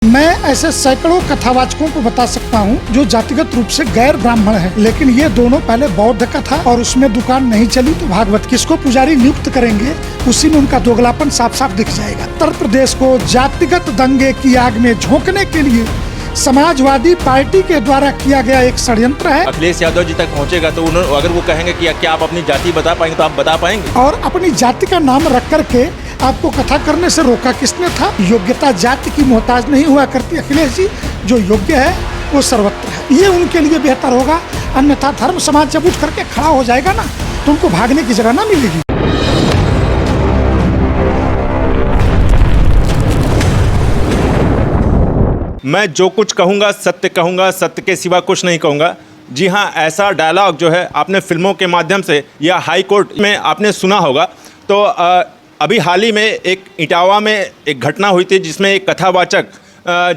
मैं ऐसे सैकड़ों कथावाचकों को बता सकता हूँ जो जातिगत रूप से गैर ब्राह्मण हैं, लेकिन ये दोनों पहले बौद्ध कथा और उसमें दुकान नहीं चली तो भागवत किसको पुजारी नियुक्त करेंगे, उसी में उनका दोगलापन साफ साफ दिख जाएगा। उत्तर प्रदेश को जातिगत दंगे की आग में झोंकने के लिए समाजवादी पार्टी के द्वारा किया गया एक षड्यंत्र है। अखिलेश यादव जी तक पहुंचेगा तो उन्होंने अगर वो कहेंगे कि क्या आप अपनी जाति बता पाएंगे तो आप बता पाएंगे। और अपनी जाति का नाम रख करके आपको कथा करने से रोका किसने था? योग्यता जाति की मोहताज नहीं हुआ करती अखिलेश जी, जो योग्य है वो सर्वत्र है। ये उनके लिए बेहतर होगा, अन्यथा धर्म समाज जब उठ करके खड़ा हो जाएगा ना तो उनको भागने की जगह ना मिलेगी। मैं जो कुछ कहूँगा, सत्य के सिवा कुछ नहीं कहूँगा। जी हाँ, ऐसा डायलॉग जो है आपने फिल्मों के माध्यम से या हाई कोर्ट में आपने सुना होगा। तो अभी हाल ही में एक इटावा में एक घटना हुई थी जिसमें एक कथावाचक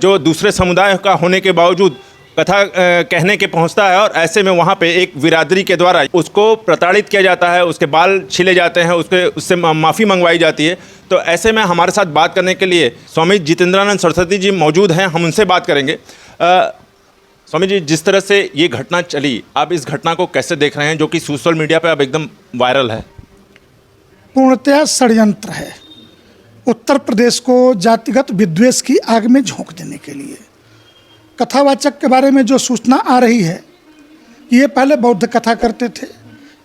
जो दूसरे समुदाय का होने के बावजूद कथा कहने के पहुंचता है और ऐसे में वहाँ पे एक बिरादरी के द्वारा उसको प्रताड़ित किया जाता है, उसके बाल छीले जाते हैं, उससे माफ़ी मंगवाई जाती है। तो ऐसे में हमारे साथ बात करने के लिए स्वामी जितेंद्रानंद सरस्वती जी मौजूद हैं, हम उनसे बात करेंगे। स्वामी जी, जिस तरह से ये घटना चली, आप इस घटना को कैसे देख रहे हैं जो कि सोशल मीडिया पर अब एकदम वायरल है? पूर्णतया षड्यंत्र है। उत्तर प्रदेश को जातिगत विद्वेष की आग में झोंक देने के लिए कथावाचक के बारे में जो सूचना आ रही है, ये पहले बौद्ध कथा करते थे,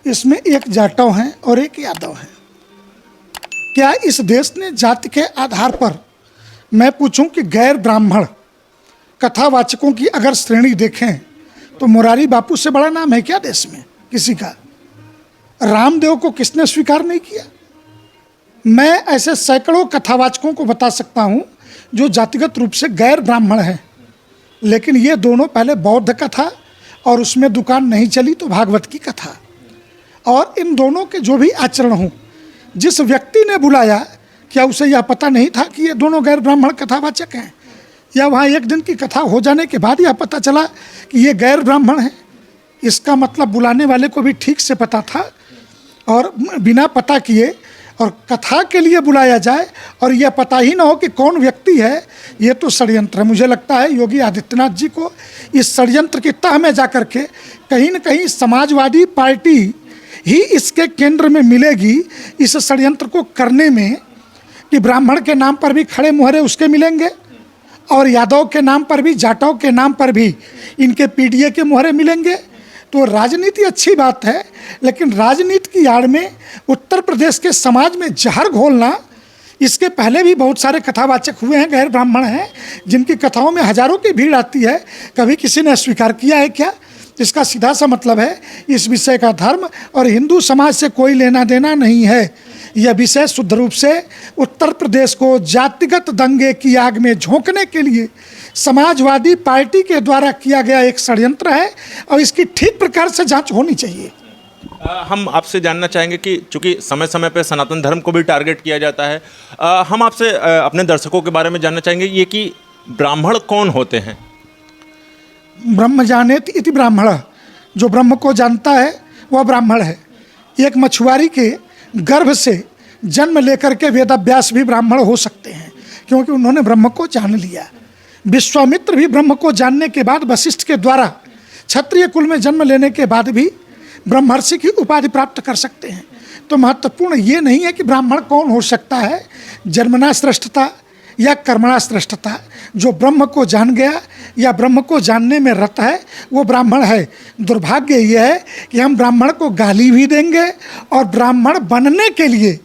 इसमें एक जाटव हैं और एक यादव हैं। क्या इस देश ने जाति के आधार पर, मैं पूछूं कि गैर ब्राह्मण कथावाचकों की अगर श्रेणी देखें तो मुरारी बापू से बड़ा नाम है क्या देश में किसी का? रामदेव को किसने स्वीकार नहीं किया? मैं ऐसे सैकड़ों कथावाचकों को बता सकता हूं जो जातिगत रूप से गैर ब्राह्मण हैं, लेकिन ये दोनों पहले बौद्ध कथा और उसमें दुकान नहीं चली तो भागवत की कथा। और इन दोनों के जो भी आचरण हों, जिस व्यक्ति ने बुलाया, क्या उसे यह पता नहीं था कि ये दोनों गैर ब्राह्मण कथावाचक हैं? या वहाँ एक दिन की कथा हो जाने के बाद यह पता चला कि ये गैर ब्राह्मण हैं? इसका मतलब बुलाने वाले को भी ठीक से पता था और बिना पता किए और कथा के लिए बुलाया जाए और यह पता ही ना हो कि कौन व्यक्ति है, ये तो षड्यंत्र है। मुझे लगता है योगी आदित्यनाथ जी को इस षड्यंत्र की तह में जाकर के कहीं न कहीं समाजवादी पार्टी ही इसके केंद्र में मिलेगी, इस षड्यंत्र को करने में, कि ब्राह्मण के नाम पर भी खड़े मुहरे उसके मिलेंगे और यादव के नाम पर भी, जाटव के नाम पर भी इनके पीडीए के मुहरे मिलेंगे। तो राजनीति अच्छी बात है, लेकिन राजनीति की आड़ में उत्तर प्रदेश के समाज में जहर घोलना, इसके पहले भी बहुत सारे कथावाचक हुए हैं, गैर ब्राह्मण हैं, जिनकी कथाओं में हजारों की भीड़ आती है, कभी किसी ने स्वीकार किया है क्या? इसका सीधा सा मतलब है इस विषय का धर्म और हिंदू समाज से कोई लेना देना नहीं है। यह विषय शुद्ध रूप से उत्तर प्रदेश को जातिगत दंगे की आग में झोंकने के लिए समाजवादी पार्टी के द्वारा किया गया एक षड्यंत्र है और इसकी ठीक प्रकार से जांच होनी चाहिए। हम आपसे जानना चाहेंगे कि चूंकि समय समय पर सनातन धर्म को भी टारगेट किया जाता है, हम आपसे अपने दर्शकों के बारे में जानना चाहेंगे ये कि ब्राह्मण कौन होते हैं? ब्रह्म जानेत इति ब्राह्मण, जो ब्रह्म को जानता है वह ब्राह्मण है। एक मछुआरी के गर्भ से जन्म लेकर के वेदाभ्यास भी ब्राह्मण हो सकते हैं, क्योंकि उन्होंने ब्रह्म को जान लिया। विश्वामित्र भी ब्रह्म को जानने के बाद वशिष्ठ के द्वारा क्षत्रिय कुल में जन्म लेने के बाद भी ब्रह्मर्षि की उपाधि प्राप्त कर सकते हैं। तो महत्वपूर्ण ये नहीं है कि ब्राह्मण कौन हो सकता है, जन्मना श्रेष्ठता या कर्मणा श्रेष्ठता। जो ब्रह्म को जान गया या ब्रह्म को जानने में रत है वो ब्राह्मण है। दुर्भाग्य ये है कि हम ब्राह्मण को गाली भी देंगे और ब्राह्मण बनने के लिए,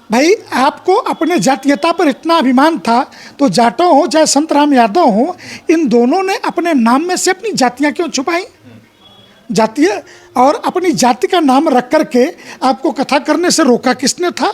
भाई आपको अपने जातीयता पर इतना अभिमान था तो जाटव हो चाहे संत राम यादव हो, इन दोनों ने अपने नाम में से अपनी जातियाँ क्यों छुपाई? जातीय और अपनी जाति का नाम रख करके आपको कथा करने से रोका किसने था?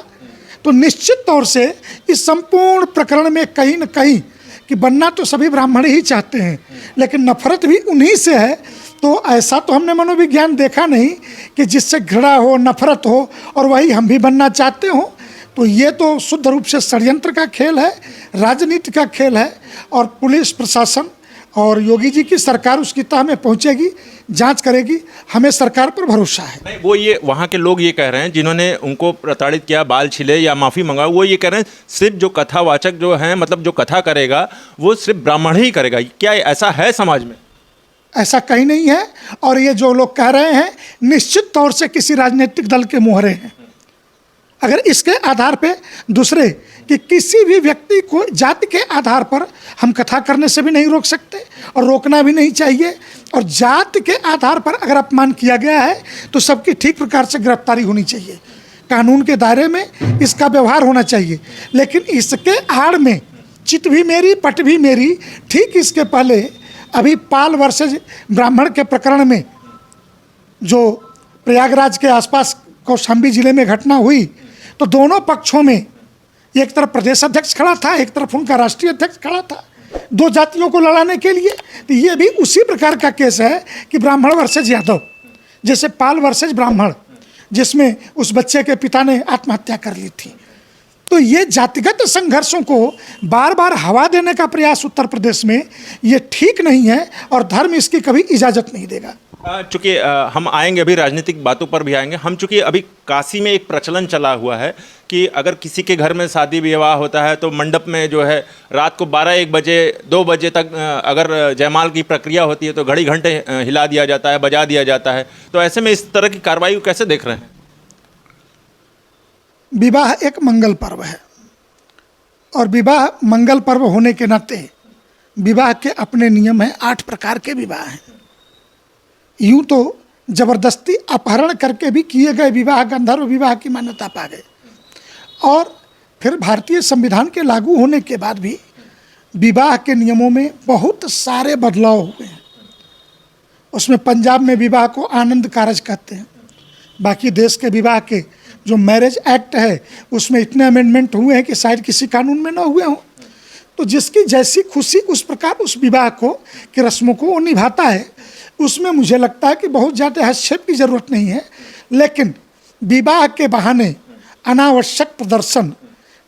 तो निश्चित तौर से इस संपूर्ण प्रकरण में कहीं न कहीं कि बनना तो सभी ब्राह्मण ही चाहते हैं, लेकिन नफरत भी उन्हीं से है। तो ऐसा तो हमने मनोविज्ञान देखा नहीं कि जिससे घृणा हो, नफरत हो और वही हम भी बनना चाहते हो। तो ये तो शुद्ध रूप से षड्यंत्र का खेल है, राजनीति का खेल है। और पुलिस प्रशासन और योगी जी की सरकार उसकी तह में पहुंचेगी, जांच करेगी। हमें सरकार पर भरोसा है। नहीं, वो ये वहाँ के लोग ये कह रहे हैं जिन्होंने उनको प्रताड़ित किया, बाल छिले या माफ़ी मंगा, वो ये कह रहे हैं सिर्फ जो कथावाचक जो हैं, मतलब जो कथा करेगा वो सिर्फ ब्राह्मण ही करेगा। क्या ऐसा है समाज में? ऐसा कहीं नहीं है। और ये जो लोग कह रहे हैं निश्चित तौर से किसी राजनीतिक दल के मोहरे हैं। अगर इसके आधार पे दूसरे कि किसी भी व्यक्ति को जाति के आधार पर हम कथा करने से भी नहीं रोक सकते और रोकना भी नहीं चाहिए। और जाति के आधार पर अगर अपमान किया गया है तो सबकी ठीक प्रकार से गिरफ्तारी होनी चाहिए, कानून के दायरे में इसका व्यवहार होना चाहिए। लेकिन इसके आड़ में चित भी मेरी पट भी मेरी, ठीक इसके पहले अभी पाल वर्सेज ब्राह्मण के प्रकरण में जो प्रयागराज के आसपास कौशाम्बी जिले में घटना हुई, तो दोनों पक्षों में एक तरफ प्रदेश अध्यक्ष खड़ा था, एक तरफ उनका राष्ट्रीय अध्यक्ष खड़ा था, दो जातियों को लड़ाने के लिए। तो ये भी उसी प्रकार का केस है कि ब्राह्मण वर्सेज यादव, जैसे पाल वर्सेज ब्राह्मण, जिसमें उस बच्चे के पिता ने आत्महत्या कर ली थी। तो ये जातिगत संघर्षों को बार बार हवा देने का प्रयास उत्तर प्रदेश में ये ठीक नहीं है और धर्म इसकी कभी इजाज़त नहीं देगा। चूँकि हम आएंगे, अभी राजनीतिक बातों पर भी आएंगे हम। चूँकि अभी काशी में एक प्रचलन चला हुआ है कि अगर किसी के घर में शादी विवाह होता है तो मंडप में जो है रात को 12-1 बजे 2 बजे तक अगर जयमाल की प्रक्रिया होती है तो घड़ी घंटे हिला दिया जाता है, बजा दिया जाता है। तो ऐसे में इस तरह की कार्रवाई को कैसे देख रहे हैं? विवाह एक मंगल पर्व है और विवाह मंगल पर्व होने के नाते विवाह के अपने नियम हैं। 8 प्रकार के विवाह हैं। यूं तो जबरदस्ती अपहरण करके भी किए गए विवाह गंधर्व विवाह की मान्यता पा गए और फिर भारतीय संविधान के लागू होने के बाद भी विवाह के नियमों में बहुत सारे बदलाव हुए हैं। उसमें पंजाब में विवाह को आनंद कारज कहते हैं। बाकी देश के विवाह के जो मैरिज एक्ट है उसमें इतने अमेंडमेंट हुए हैं कि शायद किसी कानून में ना हुए हों। तो जिसकी जैसी खुशी उस प्रकार उस विवाह को की रस्मों को वो निभाता है। उसमें मुझे लगता है कि बहुत ज़्यादा हस्तक्षेप की ज़रूरत नहीं है। लेकिन विवाह के बहाने अनावश्यक प्रदर्शन,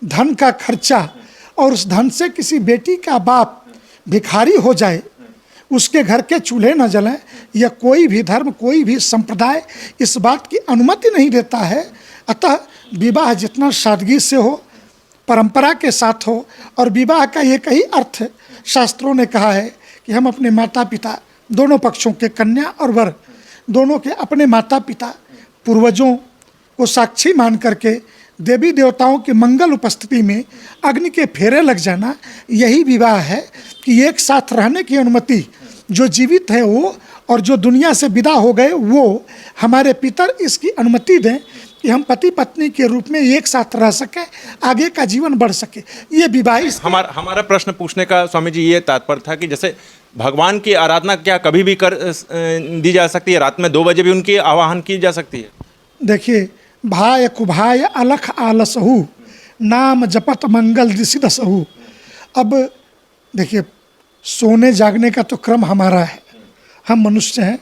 धन का खर्चा और उस धन से किसी बेटी का बाप भिखारी हो जाए, उसके घर के चूल्हे न जलें, या कोई भी धर्म कोई भी संप्रदाय इस बात की अनुमति नहीं देता है। अतः विवाह जितना सादगी से हो, परंपरा के साथ हो, और विवाह का एक ही अर्थ शास्त्रों ने कहा है कि हम अपने माता पिता दोनों पक्षों के कन्या और वर दोनों के अपने माता पिता पूर्वजों को साक्षी मान करके देवी देवताओं की मंगल उपस्थिति में अग्नि के फेरे लग जाना, यही विवाह है कि एक साथ रहने की अनुमति जो जीवित है वो और जो दुनिया से विदा हो गए वो हमारे पितर इसकी अनुमति दें कि हम पति पत्नी के रूप में एक साथ रह सकें, आगे का जीवन बढ़ सके। ये विवाह हमारा प्रश्न पूछने का स्वामी जी ये तात्पर्य था कि जैसे भगवान की आराधना क्या कभी भी कर दी जा सकती है? रात में 2 बजे भी उनकी आवाहन की जा सकती है? देखिए, भाय कुभाय अलख आलसहु नाम जपत मंगल दिशि दसहु। अब देखिए, सोने जागने का तो क्रम हमारा है। हम मनुष्य हैं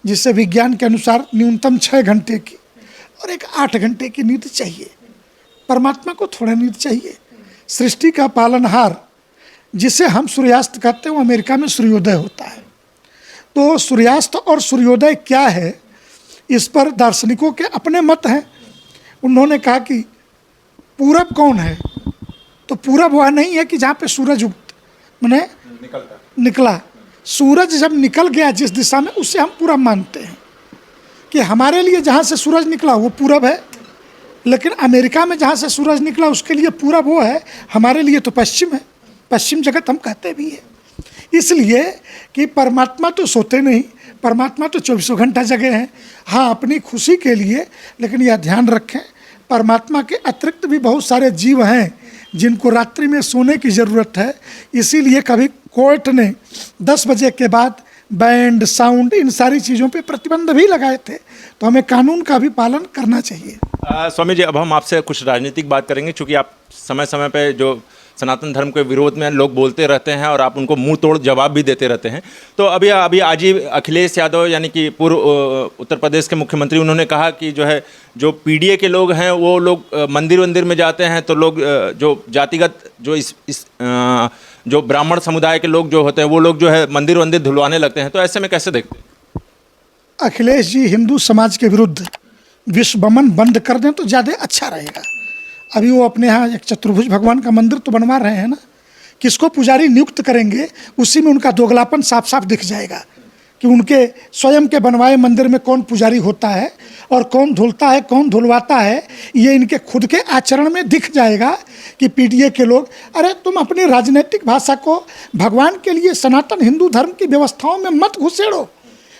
जिसे विज्ञान के अनुसार न्यूनतम 6 घंटे की और एक 8 घंटे की नींद चाहिए। परमात्मा को थोड़ा नींद चाहिए। सृष्टि का पालनहार जिसे हम सूर्यास्त कहते हैं वो अमेरिका में सूर्योदय होता है। तो सूर्यास्त और सूर्योदय क्या है, इस पर दार्शनिकों के अपने मत हैं। उन्होंने कहा कि पूरब कौन है, तो पूरब वह नहीं है कि जहाँ पे सूरज मैंने निकला। सूरज जब निकल गया जिस दिशा में, उसे हम पूरब मानते हैं कि हमारे लिए जहाँ से सूरज निकला वो पूरब है। लेकिन अमेरिका में जहाँ से सूरज निकला उसके लिए पूरब वो है, हमारे लिए तो पश्चिम है। पश्चिम जगत हम कहते भी हैं। इसलिए कि परमात्मा तो सोते नहीं, परमात्मा तो 24 घंटा जगे हैं। हाँ, अपनी खुशी के लिए, लेकिन यह ध्यान रखें परमात्मा के अतिरिक्त भी बहुत सारे जीव हैं जिनको रात्रि में सोने की ज़रूरत है। इसीलिए कभी कोर्ट ने 10 बजे के बाद बैंड, साउंड, इन सारी चीज़ों पे प्रतिबंध भी लगाए थे। तो हमें कानून का भी पालन करना चाहिए। स्वामी जी, अब हम आपसे कुछ राजनीतिक बात करेंगे, चूँकि आप समय समय पे जो सनातन धर्म के विरोध में लोग बोलते रहते हैं और आप उनको मुंह तोड़ जवाब भी देते रहते हैं। तो अभी आज ही अखिलेश यादव यानी कि पूर्व उत्तर प्रदेश के मुख्यमंत्री, उन्होंने कहा कि जो है जो पीडीए के लोग हैं वो लोग मंदिर में जाते हैं तो लोग जो जातिगत जो जो ब्राह्मण समुदाय के लोग जो होते हैं वो लोग जो है मंदिर धुलवाने लगते हैं। तो ऐसे में कैसे देखते हैं? अखिलेश जी हिंदू समाज के विरुद्ध विश्वबमन बंद कर दें तो ज़्यादा अच्छा रहेगा। अभी वो अपने यहाँ एक चतुर्भुज भगवान का मंदिर तो बनवा रहे हैं ना, किसको पुजारी नियुक्त करेंगे उसी में उनका दोगलापन साफ साफ दिख जाएगा कि उनके स्वयं के बनवाए मंदिर में कौन पुजारी होता है और कौन धुलता है कौन धुलवाता है। ये इनके खुद के आचरण में दिख जाएगा कि पीडीए के लोग, अरे तुम अपनी राजनीतिक भाषा को भगवान के लिए सनातन हिंदू धर्म की व्यवस्थाओं में मत घुसेड़ो।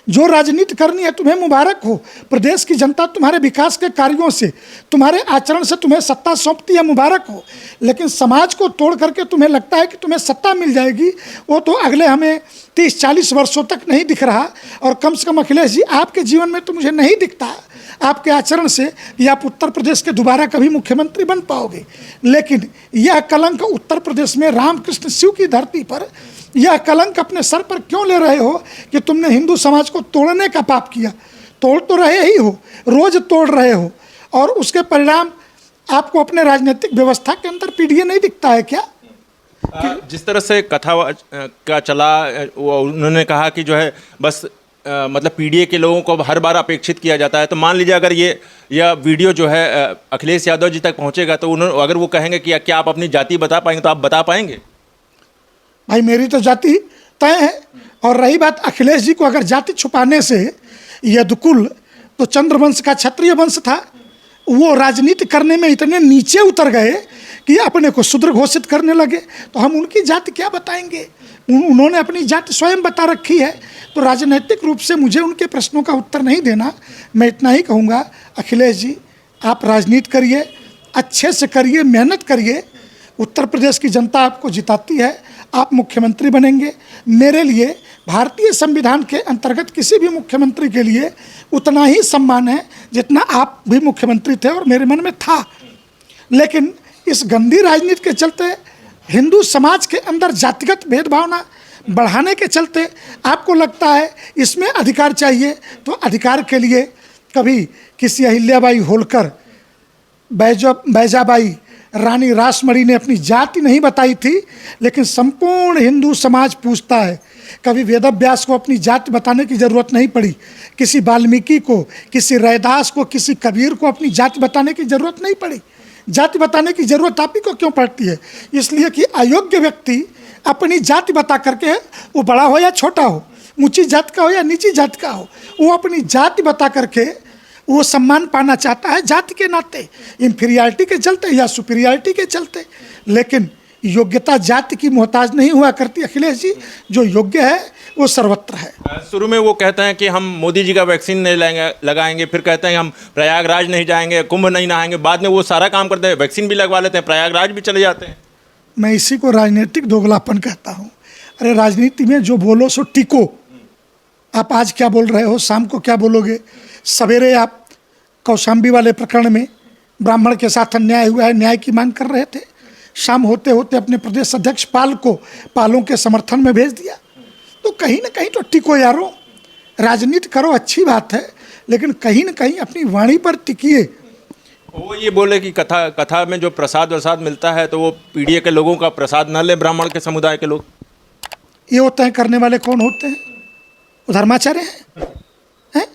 जो राजनीति करनी है तुम्हें मुबारक हो, प्रदेश की जनता तुम्हारे विकास के कार्यों से तुम्हारे आचरण से तुम्हें सत्ता सौंपती है, मुबारक हो। लेकिन समाज को तोड़ करके तुम्हें लगता है कि तुम्हें सत्ता मिल जाएगी, वो तो अगले हमें 30-40 वर्षों तक नहीं दिख रहा। और कम से कम अखिलेश जी आपके जीवन में तो मुझे नहीं दिखता आपके आचरण से कि आप उत्तर प्रदेश के दोबारा कभी मुख्यमंत्री बन पाओगे। लेकिन यह कलंक उत्तर प्रदेश में रामकृष्ण शिव की धरती पर यह कलंक अपने सर पर क्यों ले रहे हो कि तुमने हिंदू समाज को तोड़ने का पाप किया? तोड़ तो रहे ही हो, रोज तोड़ रहे हो, और उसके परिणाम आपको अपने राजनीतिक व्यवस्था के अंदर पीडीए नहीं दिखता है क्या? जिस तरह से कथा का चला, वो उन्होंने कहा कि जो है बस मतलब पीडीए के लोगों को हर बार अपेक्षित किया जाता है। तो मान लीजिए अगर यह वीडियो जो है अखिलेश यादव जी तक पहुंचेगा तो उन्होंने अगर वो कहेंगे कि क्या आप अपनी जाति बता पाएंगे, तो आप बता पाएंगे? भाई मेरी तो जाति तय है। और रही बात अखिलेश जी को अगर जाति छुपाने से, यदुकुल तो चंद्रवंश का क्षत्रिय वंश था, वो राजनीति करने में इतने नीचे उतर गए कि अपने को शूद्र घोषित करने लगे, तो हम उनकी जाति क्या बताएंगे? उन्होंने अपनी जाति स्वयं बता रखी है। तो राजनीतिक रूप से मुझे उनके प्रश्नों का उत्तर नहीं देना। मैं इतना ही कहूँगा, अखिलेश जी आप राजनीति करिए, अच्छे से करिए, मेहनत करिए, उत्तर प्रदेश की जनता आपको जिताती है, आप मुख्यमंत्री बनेंगे। मेरे लिए भारतीय संविधान के अंतर्गत किसी भी मुख्यमंत्री के लिए उतना ही सम्मान है जितना आप भी मुख्यमंत्री थे और मेरे मन में था। लेकिन इस गंदी राजनीति के चलते, हिंदू समाज के अंदर जातिगत भेदभावना बढ़ाने के चलते आपको लगता है इसमें अधिकार चाहिए, तो अधिकार के लिए कभी किसी अहिल्याबाई होलकर, बैजाबाई, रानी रासमणी ने अपनी जाति नहीं बताई थी, लेकिन संपूर्ण हिंदू समाज पूछता है। कभी वेदव्यास को अपनी जाति बताने की ज़रूरत नहीं पड़ी, किसी वाल्मीकि को, किसी रैदास को, किसी कबीर को अपनी जाति बताने की ज़रूरत नहीं पड़ी। जाति बताने की ज़रूरत आप ही को क्यों पड़ती है? इसलिए कि अयोग्य व्यक्ति अपनी जाति बता करके, वो बड़ा हो या छोटा हो, ऊंची जाति का हो या नीची जाति का हो, वो अपनी जाति बता करके वो सम्मान पाना चाहता है जाति के नाते, इंफीरियरिटी के चलते या सुपीरियरिटी के चलते। लेकिन योग्यता जाति की मोहताज नहीं हुआ करती अखिलेश जी, जो योग्य है वो सर्वत्र है। शुरू में वो कहते हैं कि हम मोदी जी का वैक्सीन नहीं लगाएंगे, फिर कहते हैं हम प्रयागराज नहीं जाएंगे, कुंभ नहीं नहाएंगे, बाद में वो सारा काम करते हैं, वैक्सीन भी लगवा लेते हैं, प्रयागराज भी चले जाते हैं। मैं इसी को राजनीतिक दोगलापन कहता हूँ। अरे राजनीति में जो बोलो सो टिको। आप आज क्या बोल रहे हो, शाम को क्या बोलोगे? सवेरे आप कौशाम्बी वाले प्रकरण में ब्राह्मण के साथ अन्याय हुआ है, न्याय की मांग कर रहे थे, शाम होते होते अपने प्रदेश अध्यक्ष पाल को पालों के समर्थन में भेज दिया। तो कहीं ना कहीं तो टिको यारो, राजनीति करो, अच्छी बात है, लेकिन कहीं ना कहीं अपनी वाणी पर टिकिए। वो ये बोले कि कथा में जो प्रसाद वसाद मिलता है तो वो पीडीए के लोगों का प्रसाद न ले, ब्राह्मण के समुदाय के लोग। ये होते हैं करने वाले कौन होते हैं? वो धर्माचार्य हैं?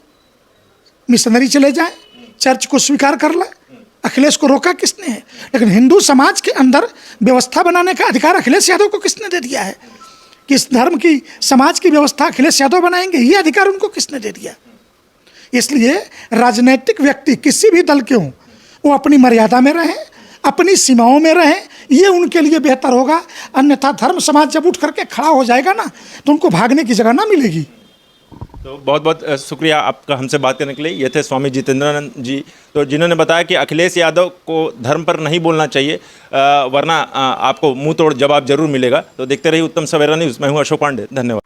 मिशनरी चले जाएं, चर्च को स्वीकार कर लें। अखिलेश को रोका किसने है? लेकिन हिंदू समाज के अंदर व्यवस्था बनाने का अधिकार अखिलेश यादव को किसने दे दिया है? किस धर्म की, समाज की व्यवस्था अखिलेश यादव बनाएंगे, ये अधिकार उनको किसने दे दिया? इसलिए राजनीतिक व्यक्ति किसी भी दल के हों, वो अपनी मर्यादा में रहें, अपनी सीमाओं में रहें, ये उनके लिए बेहतर होगा। अन्यथा धर्म समाज जब उठ करके खड़ा हो जाएगा ना, तो उनको भागने की जगह ना मिलेगी। तो बहुत बहुत शुक्रिया आपका हमसे बात करने के लिए। ये थे स्वामी जितेंद्रानंद जी, तो जिन्होंने बताया कि अखिलेश यादव को धर्म पर नहीं बोलना चाहिए, वरना आपको मुंह तोड़ जवाब जरूर मिलेगा। तो देखते रहिए उत्तम सवेरा न्यूज़। मैं हूं अशोक पांडे, धन्यवाद।